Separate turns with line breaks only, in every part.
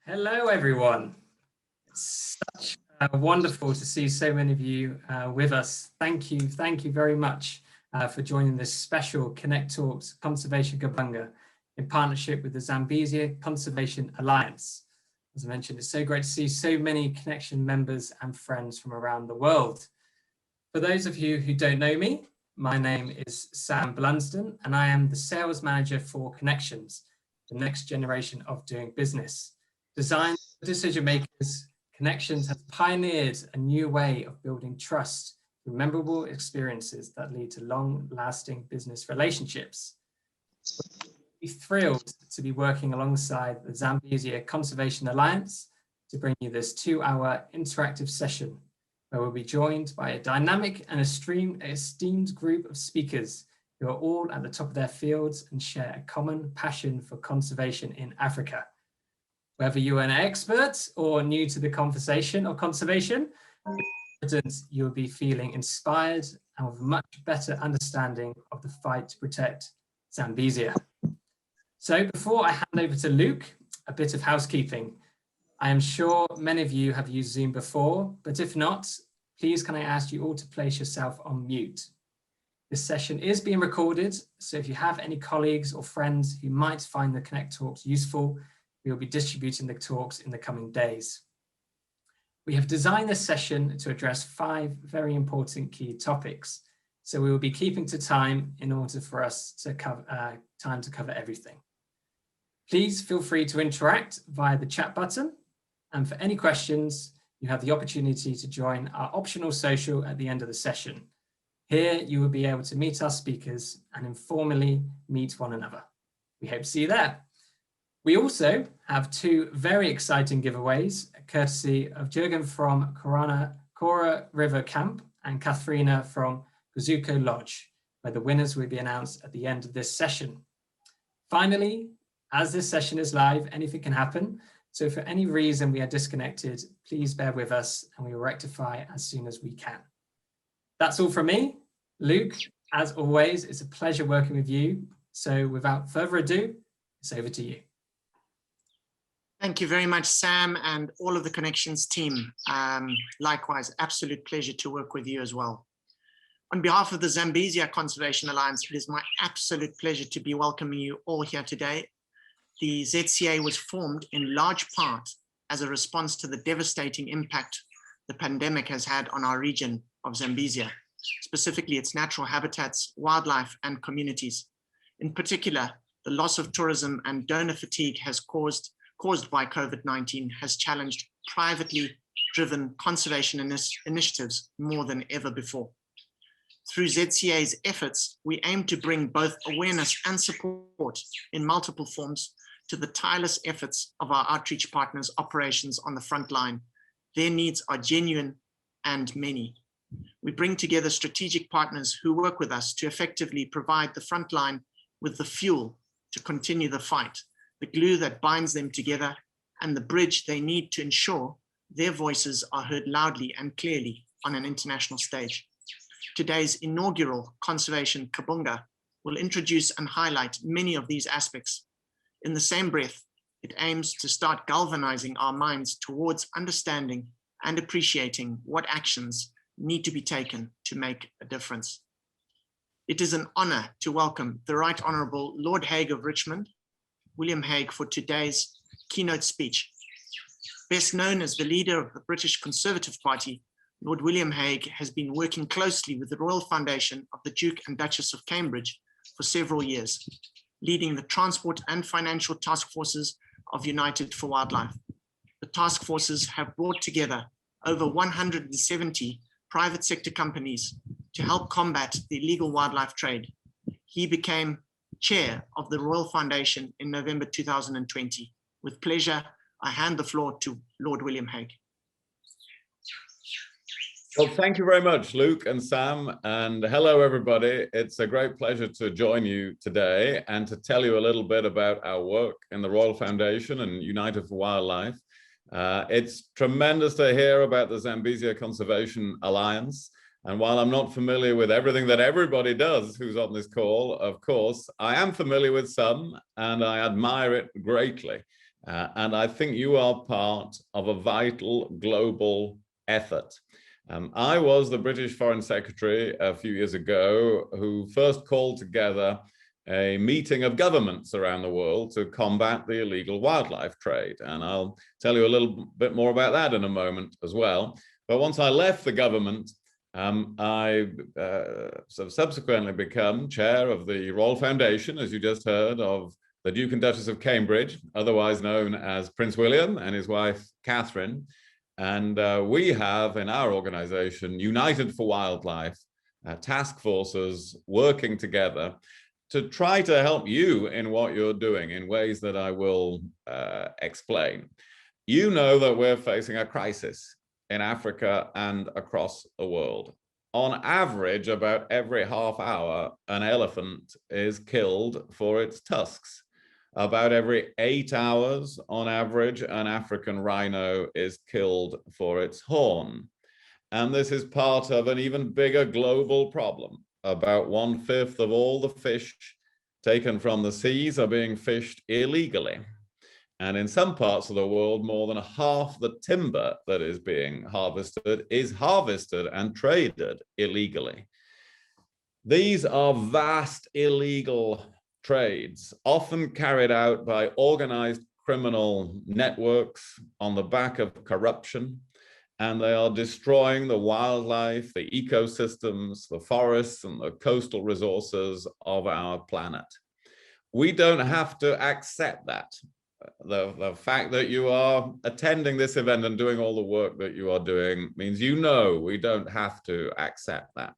Hello, everyone. It's such wonderful to see so many of you with us. Thank you very much for joining this special ConnecTALKS Conservation Kabunga in partnership with the Zambezia Conservation Alliance. As I mentioned, it's so great to see so many Connection members and friends from around the world. For those of you who don't know me, my name is Sam Blunsdon, and I am the Sales Manager for Connections, the next generation of doing business. Designed for decision makers, Connections has pioneered a new way of building trust through memorable experiences that lead to long-lasting business relationships. We're thrilled to be working alongside the Zambezia Conservation Alliance to bring you this 2-hour interactive session where we'll be joined by a dynamic and esteemed group of speakers who are all at the top of their fields and share a common passion for conservation in Africa. Whether you are an expert or new to the conversation of conservation, you'll be feeling inspired and with a much better understanding of the fight to protect Zambezia. So before I hand over to Luke, a bit of housekeeping. I am sure many of you have used Zoom before, but if not, please can I ask you all to place yourself on mute. This session is being recorded, so if you have any colleagues or friends who might find the ConnecTALKS useful, we will be distributing the talks in the coming days. We have designed this session to address 5 very important key topics, so we will be keeping to time in order for us to cover time to cover everything. Please feel free to interact via the chat button, and for any questions, you have the opportunity to join our optional social at the end of the session. Here, you will be able to meet our speakers and informally meet one another. We hope to see you there. We also have 2 very exciting giveaways, courtesy of Jürgen from Kora River Camp and Katharina from Kuzuko Lodge, where the winners will be announced at the end of this session. Finally, as this session is live, anything can happen. So for any reason we are disconnected, please bear with us and we will rectify as soon as we can. That's all from me. Luke, as always, it's a pleasure working with you. So without further ado, it's over to you.
Thank you very much, Sam, and all of the Connections team. Likewise, absolute pleasure to work with you as well. On behalf of the Zambezia Conservation Alliance, it is my absolute pleasure to be welcoming you all here today. The ZCA was formed in large part as a response to the devastating impact the pandemic has had on our region of Zambezia, specifically its natural habitats, wildlife, and communities. In particular, the loss of tourism and donor fatigue has caused by COVID-19 has challenged privately driven conservation initiatives more than ever before. Through ZCA's efforts, we aim to bring both awareness and support in multiple forms to the tireless efforts of our outreach partners' operations on the front line. Their needs are genuine and many. We bring together strategic partners who work with us to effectively provide the front line with the fuel to continue the fight, the glue that binds them together, and the bridge they need to ensure their voices are heard loudly and clearly on an international stage. Today's inaugural Conservation Kabunga will introduce and highlight many of these aspects. In the same breath, it aims to start galvanizing our minds towards understanding and appreciating what actions need to be taken to make a difference. It is an honor to welcome the Right Honourable Lord Hague of Richmond, William Hague, for today's keynote speech. Best known as the leader of the British Conservative Party, Lord William Hague has been working closely with the Royal Foundation of the Duke and Duchess of Cambridge for several years, leading the transport and financial task forces of United for Wildlife. The task forces have brought together over 170 private sector companies to help combat the illegal wildlife trade. He became chair of the Royal Foundation in November 2020. With pleasure, I hand the floor to Lord William Hague.
Well, thank you very much, Luke and Sam, and hello, everybody. It's a great pleasure to join you today and to tell you a little bit about our work in the Royal Foundation and United for Wildlife. It's tremendous to hear about the Zambezia Conservation Alliance. And while I'm not familiar with everything that everybody does who's on this call, of course, I am familiar with some and I admire it greatly. And I think you are part of a vital global effort. I was the British Foreign Secretary a few years ago who first called together a meeting of governments around the world to combat the illegal wildlife trade. And I'll tell you a little bit more about that in a moment as well. But once I left the government, I subsequently become chair of the Royal Foundation, as you just heard, of the Duke and Duchess of Cambridge, otherwise known as Prince William and his wife, Catherine. And we have in our organization, United for Wildlife, task forces working together to try to help you in what you're doing in ways that I will explain. You know that we're facing a crisis in Africa and across the world. On average, about every half hour, an elephant is killed for its tusks. About every 8 hours, on average, an African rhino is killed for its horn. And this is part of an even bigger global problem. About 1/5 of all the fish taken from the seas are being fished illegally. And in some parts of the world, more than half the timber that is being harvested is harvested and traded illegally. These are vast illegal trades, often carried out by organized criminal networks on the back of corruption, and they are destroying the wildlife, the ecosystems, the forests, and the coastal resources of our planet. We don't have to accept that. The fact that you are attending this event and doing all the work that you are doing means you know we don't have to accept that.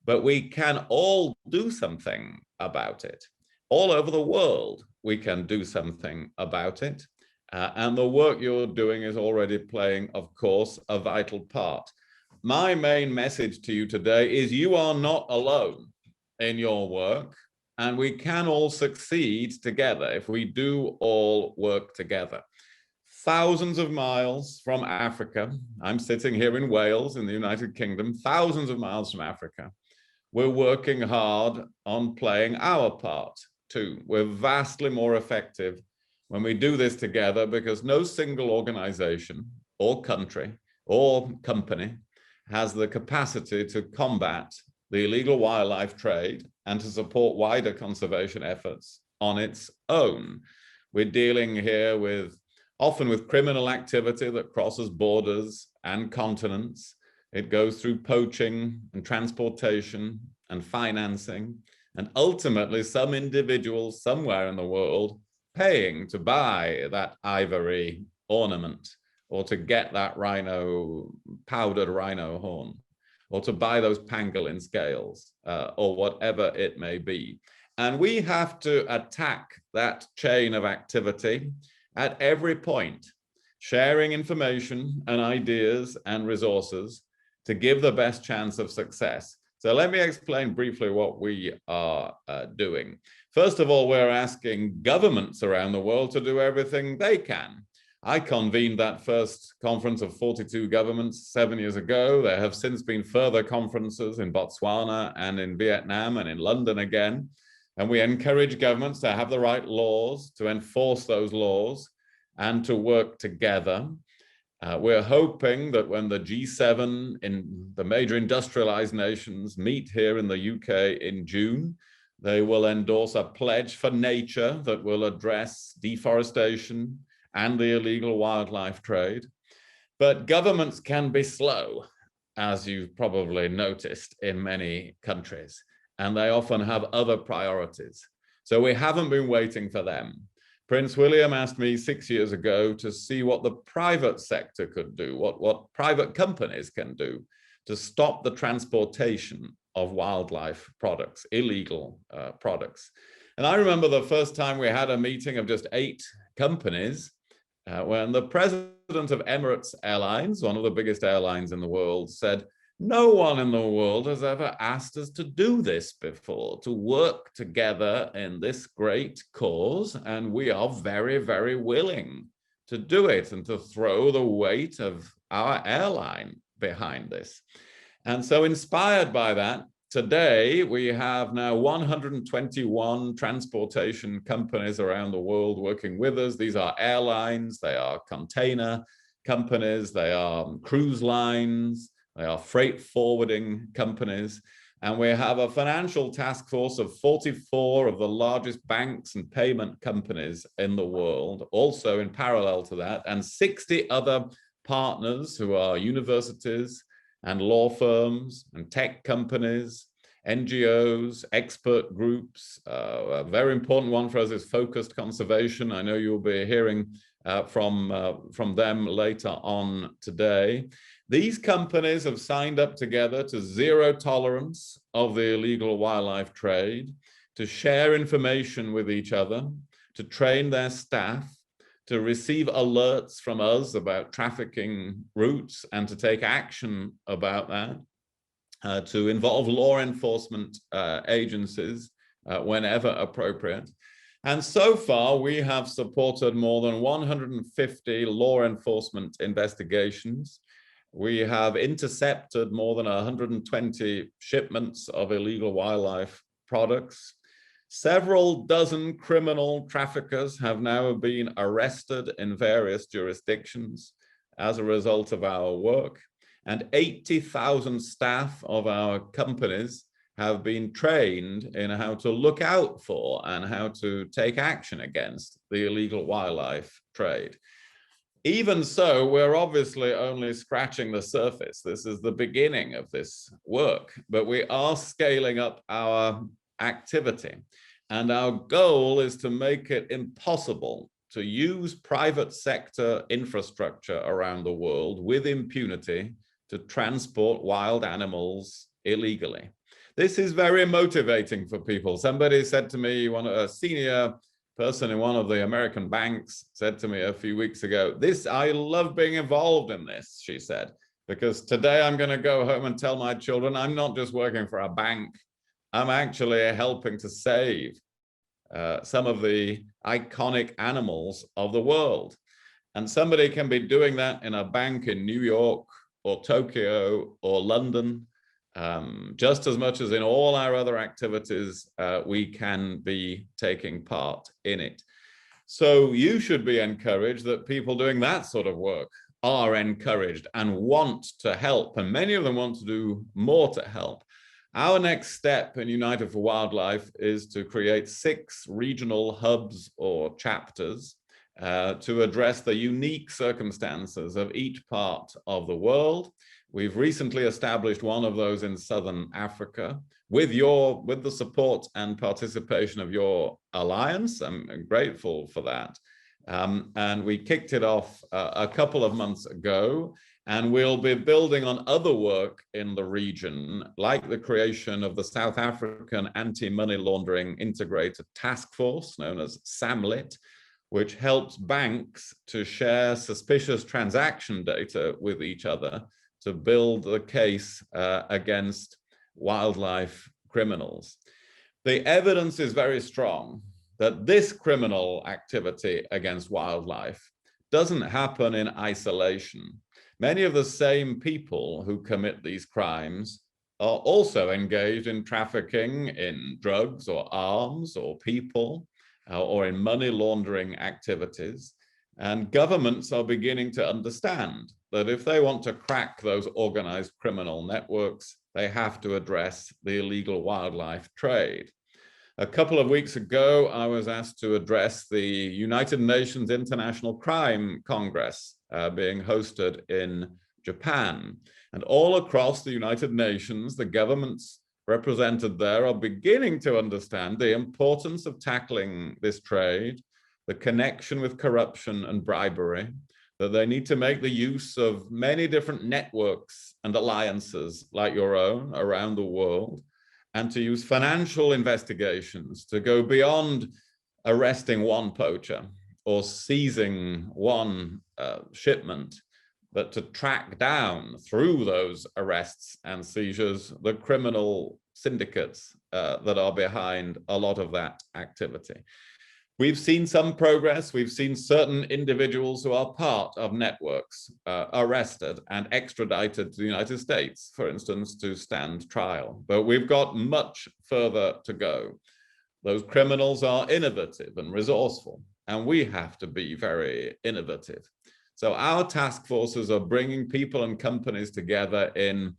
But we can all do something about it. All over the world, we can do something about it. And the work you're doing is already playing, of course, a vital part. My main message to you today is you are not alone in your work, and we can all succeed together if we do all work together. Thousands of miles from Africa, I'm sitting here in Wales in the United Kingdom, thousands of miles from Africa, we're working hard on playing our part too. We're vastly more effective when we do this together because no single organization or country or company has the capacity to combat the illegal wildlife trade and to support wider conservation efforts on its own. We're dealing here often with criminal activity that crosses borders and continents. It goes through poaching and transportation and financing, and ultimately some individuals somewhere in the world paying to buy that ivory ornament or to get that powdered rhino horn, or to buy those pangolin scales, or whatever it may be. And we have to attack that chain of activity at every point, sharing information and ideas and resources to give the best chance of success. So let me explain briefly what we are doing. First of all, we're asking governments around the world to do everything they can. I convened that first conference of 42 governments 7 years ago. There have since been further conferences in Botswana and in Vietnam and in London again. And we encourage governments to have the right laws, to enforce those laws, and to work together. We're hoping that when the G7 in the major industrialized nations meet here in the UK in June, they will endorse a pledge for nature that will address deforestation and the illegal wildlife trade. But governments can be slow, as you've probably noticed in many countries, and they often have other priorities. So we haven't been waiting for them. Prince William asked me 6 years ago to see what the private sector could do, what private companies can do to stop the transportation of wildlife products, illegal products. And I remember the first time we had a meeting of just 8 companies when the president of Emirates Airlines, one of the biggest airlines in the world, said, no one in the world has ever asked us to do this before, to work together in this great cause, and we are very, very willing to do it and to throw the weight of our airline behind this. And so inspired by that, today we have now 121 transportation companies around the world working with us. These are airlines, they are container companies, they are cruise lines, they are freight forwarding companies. And we have a financial task force of 44 of the largest banks and payment companies in the world, also in parallel to that, and 60 other partners who are universities and law firms and tech companies, NGOs, expert groups. A very important one for us is focused conservation. I know you'll be hearing from them later on today. These companies have signed up together to zero tolerance of the illegal wildlife trade, to share information with each other, to train their staff, to receive alerts from us about trafficking routes and to take action about that, to involve law enforcement agencies whenever appropriate. And so far, we have supported more than 150 law enforcement investigations. We have intercepted more than 120 shipments of illegal wildlife products. Several dozen criminal traffickers have now been arrested in various jurisdictions as a result of our work. And 80,000 staff of our companies have been trained in how to look out for and how to take action against the illegal wildlife trade. Even so, we're obviously only scratching the surface. This is the beginning of this work, but we are scaling up our activity. And our goal is to make it impossible to use private sector infrastructure around the world with impunity to transport wild animals illegally. This is very motivating for people. Somebody said to me, a senior person in one of the American banks said to me a few weeks ago, I love being involved in this, she said, because today I'm going to go home and tell my children I'm not just working for a bank, I'm actually helping to save some of the iconic animals of the world. And somebody can be doing that in a bank in New York or Tokyo or London, just as much as in all our other activities, we can be taking part in it. So you should be encouraged that people doing that sort of work are encouraged and want to help, and many of them want to do more to help. Our next step in United for Wildlife is to create 6 regional hubs or chapters to address the unique circumstances of each part of the world. We've recently established one of those in Southern Africa with the support and participation of your alliance. I'm grateful for that. And we kicked it off a couple of months ago, and we'll be building on other work in the region, like the creation of the South African Anti-Money Laundering Integrated Task Force, known as SAMLIT, which helps banks to share suspicious transaction data with each other to build the case against wildlife criminals. The evidence is very strong that this criminal activity against wildlife doesn't happen in isolation. Many of the same people who commit these crimes are also engaged in trafficking in drugs or arms or people or in money laundering activities. And governments are beginning to understand that if they want to crack those organized criminal networks, they have to address the illegal wildlife trade. A couple of weeks ago, I was asked to address the United Nations International Crime Congress being hosted in Japan. And all across the United Nations, the governments represented there are beginning to understand the importance of tackling this trade, the connection with corruption and bribery, that they need to make the use of many different networks and alliances like your own around the world, and to use financial investigations to go beyond arresting one poacher or seizing one shipment, but to track down through those arrests and seizures the criminal syndicates that are behind a lot of that activity. We've seen some progress. We've seen certain individuals who are part of networks arrested and extradited to the United States, for instance, to stand trial. But we've got much further to go. Those criminals are innovative and resourceful, and we have to be very innovative. So our task forces are bringing people and companies together in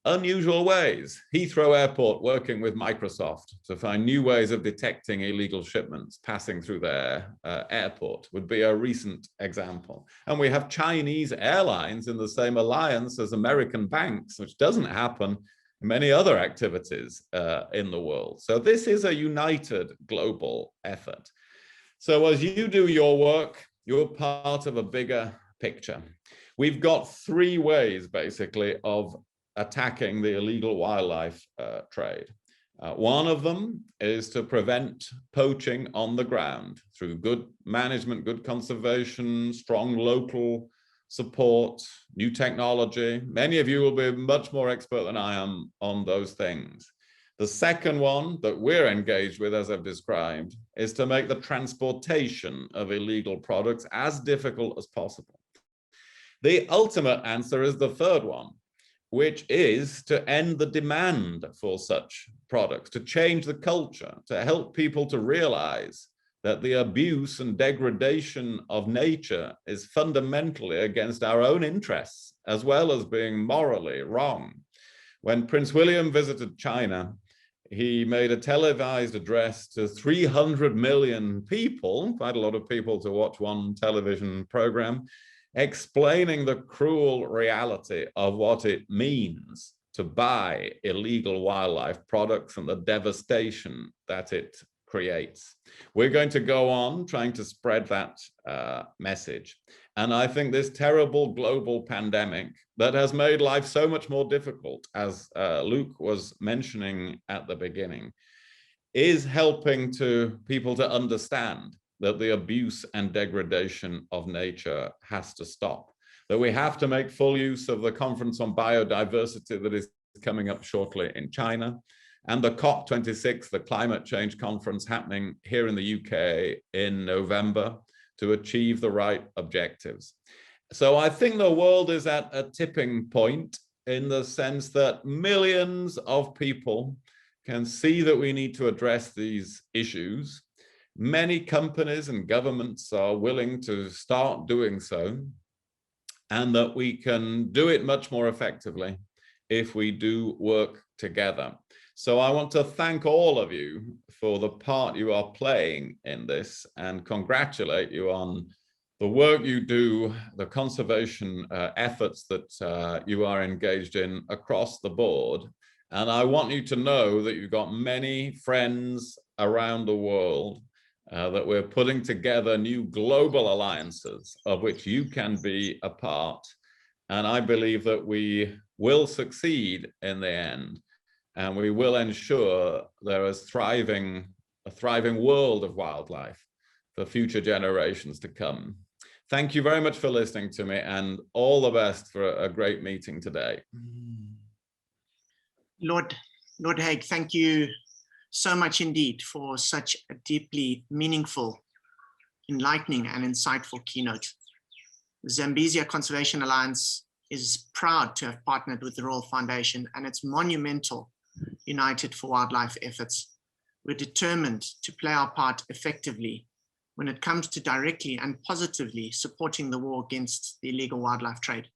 unusual ways. Heathrow Airport working with Microsoft to find new ways of detecting illegal shipments passing through their airport would be a recent example. And we have Chinese airlines in the same alliance as American banks, which doesn't happen in many other activities in the world. So this is a united global effort. So as you do your work, you're part of a bigger picture. We've got three ways, basically, of attacking the illegal wildlife trade. One of them is to prevent poaching on the ground through good management, good conservation, strong local support, new technology. Many of you will be much more expert than I am on those things. The second one that we're engaged with, as I've described, is to make the transportation of illegal products as difficult as possible. The ultimate answer is the third one, which is to end the demand for such products, to change the culture, to help people to realize that the abuse and degradation of nature is fundamentally against our own interests, as well as being morally wrong. When Prince William visited China, he made a televised address to 300 million people, quite a lot of people to watch one television program, explaining the cruel reality of what it means to buy illegal wildlife products and the devastation that it creates. We're going to go on trying to spread that message. And I think this terrible global pandemic that has made life so much more difficult, as Luke was mentioning at the beginning, is helping people to understand that the abuse and degradation of nature has to stop, that we have to make full use of the conference on biodiversity that is coming up shortly in China, and the COP26, the climate change conference happening here in the UK in November, to achieve the right objectives. So I think the world is at a tipping point in the sense that millions of people can see that we need to address these issues. Many companies and governments are willing to start doing so, and that we can do it much more effectively if we do work together. So I want to thank all of you for the part you are playing in this and congratulate you on the work you do, the conservation efforts that you are engaged in across the board. And I want you to know that you've got many friends around the world, that we're putting together new global alliances of which you can be a part. And I believe that we will succeed in the end. And we will ensure there is a thriving world of wildlife for future generations to come. Thank you very much for listening to me, and all the best for a great meeting today.
Lord Hague, thank you so much indeed for such a deeply meaningful, enlightening and insightful keynote. The Zambezia Conservation Alliance is proud to have partnered with the Royal Foundation and its monumental United for Wildlife efforts. We're determined to play our part effectively when it comes to directly and positively supporting the war against the illegal wildlife trade.